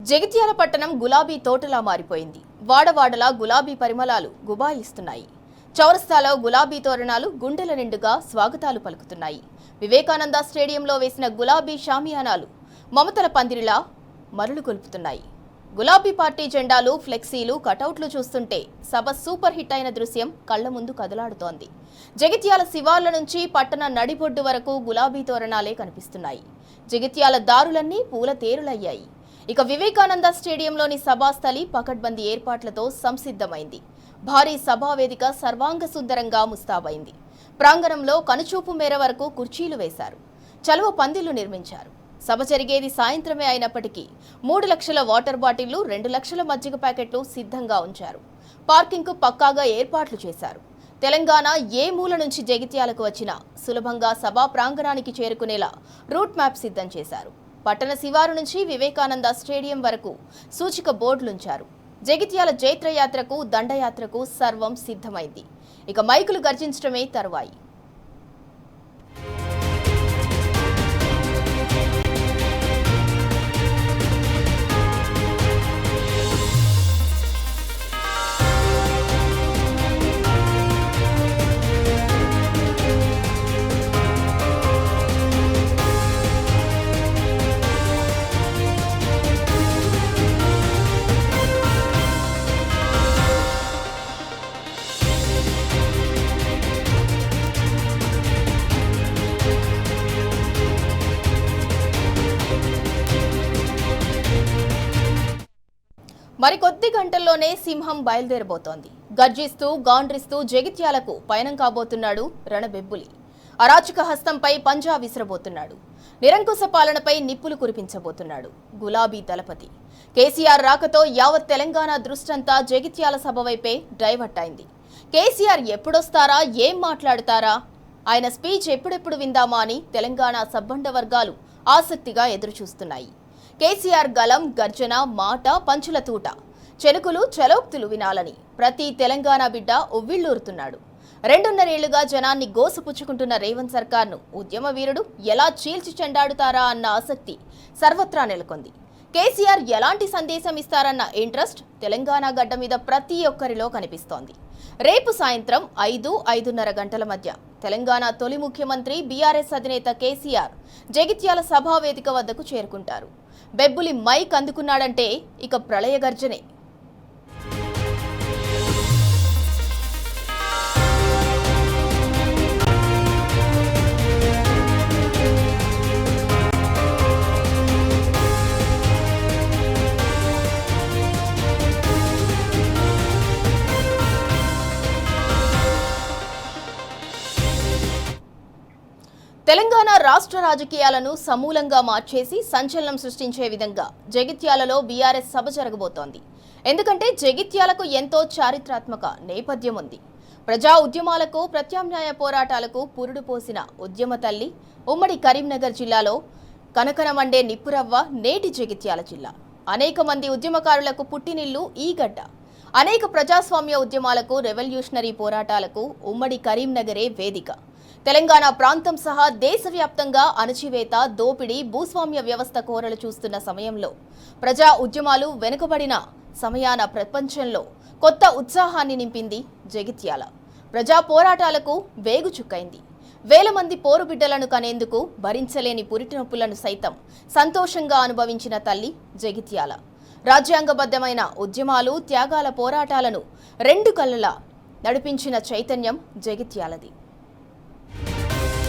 జగిత్యాల పట్టణం గులాబీ తోటలా మారిపోయింది. వాడవాడలా గులాబీ పరిమళాలు గుబాయిస్తున్నాయి. చౌరస్తాలో గులాబీ తోరణాలు గుండెల నిండుగా స్వాగతాలు పలుకుతున్నాయి. వివేకానంద స్టేడియంలో వేసిన గులాబీ షామియానాలు మమతల పందిరిలా మరులు కొల్పుతున్నాయి. గులాబీ పార్టీ జెండాలు, ఫ్లెక్సీలు, కటౌట్లు చూస్తుంటే సభ సూపర్ హిట్ అయిన దృశ్యం కళ్ల ముందు కదలాడుతోంది. జగిత్యాల శివార్ల నుంచి పట్టణ నడిబొడ్డు వరకు గులాబీ తోరణాలే కనిపిస్తున్నాయి. జగిత్యాల దారులన్నీ పూల తేరులయ్యాయి. ఇక వివేకానంద స్టేడియంలోని సభాస్థలి పకడ్బందీ ఏర్పాట్లతో సంసిద్ధమైంది. భారీ సభావేదిక సర్వాంగ సుందరంగా ముస్తాబైంది. ప్రాంగణంలో కనుచూపు మేర వరకు కుర్చీలు వేశారు. చలువ పందిళ్లు నిర్మించారు. సభ జరిగేది సాయంత్రమే అయినప్పటికీ 3 లక్షల వాటర్ బాటిళ్లు, 2 లక్షల మజ్జిగ ప్యాకెట్లు సిద్ధంగా ఉంచారు. పార్కింగ్కు పక్కాగా ఏర్పాట్లు చేశారు. తెలంగాణ ఏ మూల నుంచి జగిత్యాలకు వచ్చినా సులభంగా సభా ప్రాంగణానికి చేరుకునేలా రూట్ మ్యాప్ సిద్ధం చేశారు. పట్టణ శివారు నుంచి వివేకానంద స్టేడియం వరకు సూచిక బోర్డులుంచారు. జగిత్యాల జైత్రయాత్రకు, దండయాత్రకు సర్వం సిద్ధమైంది. ఇక మైకులు గర్జించడమే తరువాయి. మరికొద్ది గంటల్లోనే సింహం బయలుదేరబోతోంది. గర్జిస్తూ, గాండ్రిస్తూ జగిత్యాలకు పయనం కాబోతున్నాడు రణబెబ్బులి. అరాచక హస్తంపై పంజా విసిరబోతున్నాడు. నిరంకుశ పాలనపై నిప్పులు కురిపించబోతున్నాడు గులాబీ దళపతి. కేసీఆర్ రాకతో యావత్ తెలంగాణ దృష్టంతా జగిత్యాల సభ వైపే డైవర్ట్ అయింది. కేసీఆర్ ఎప్పుడొస్తారా, ఏం మాట్లాడతారా, ఆయన స్పీచ్ ఎప్పుడెప్పుడు విందామా అని తెలంగాణ సబ్బండ వర్గాలు ఆసక్తిగా ఎదురుచూస్తున్నాయి. కేసీఆర్ గలం, గర్జన, మాట, పంచుల తూట, చెనుకులు, చలోక్తులు వినాలని ప్రతి తెలంగాణ బిడ్డ ఉవ్విళ్లూరుతున్నాడు. 2.5 ఏళ్లుగా జనాన్ని గోసుపుచ్చుకుంటున్న రేవంత్ సర్కార్ను ఉద్యమ వీరుడు ఎలా చీల్చి చెండాడుతారా అన్న ఆసక్తి సర్వత్రా నెలకొంది. కేసీఆర్ ఎలాంటి సందేశం ఇస్తారన్న ఇంట్రెస్ట్ తెలంగాణ గడ్డ మీద ప్రతి ఒక్కరిలో కనిపిస్తోంది. రేపు సాయంత్రం 5-5:30 గంటల మధ్య తెలంగాణ తొలి ముఖ్యమంత్రి బీఆర్ఎస్ అధినేత కేసీఆర్ జగిత్యాల సభావేదిక వద్దకు చేరుకుంటారు. బెబ్బులి మైక్ అందుకున్నాడంటే ఇక ప్రళయ గర్జనే. తెలంగాణ రాష్ట్ర రాజకీయాలను సమూలంగా మార్చేసి సంచలనం సృష్టించే విధంగా జగిత్యాలలో బీఆర్ఎస్ సభ జరగబోతోంది. ఎందుకంటే జగిత్యాలకు ఎంతో చారిత్రాత్మక నేపథ్యం ఉంది. ప్రజా ఉద్యమాలకు, ప్రత్యామ్నాయ పోరాటాలకు పురుడు పోసిన ఉద్యమ తల్లి ఉమ్మడి కరీంనగర్ జిల్లాలో కనకనమండే నిప్పురవ్వ నేటి జగిత్యాల జిల్లా. అనేక మంది ఉద్యమకారులకు పుట్టినిల్లు ఈ గడ్డ. అనేక ప్రజాస్వామ్య ఉద్యమాలకు, రెవల్యూషనరీ పోరాటాలకు ఉమ్మడి కరీంనగరే వేదిక. తెలంగాణ ప్రాంతం సహా దేశవ్యాప్తంగా అణచివేత, దోపిడీ, భూస్వామ్య వ్యవస్థ కోరలు చూస్తున్న సమయంలో, ప్రజా ఉద్యమాలు వెనుకబడిన సమయాన ప్రపంచంలో కొత్త ఉత్సాహాన్ని నింపింది జగిత్యాల. ప్రజా పోరాటాలకు వేగు చుక్కైంది. వేల మంది పోరుబిడ్డలను కనేందుకు భరించలేని పురిటినొప్పులను సైతం సంతోషంగా అనుభవించిన తల్లి జగిత్యాల. రాజ్యాంగబద్ధమైన ఉద్యమాలు, త్యాగాల పోరాటాలను 2 కళ్ళలా నడిపించిన చైతన్యం జగిత్యాలది.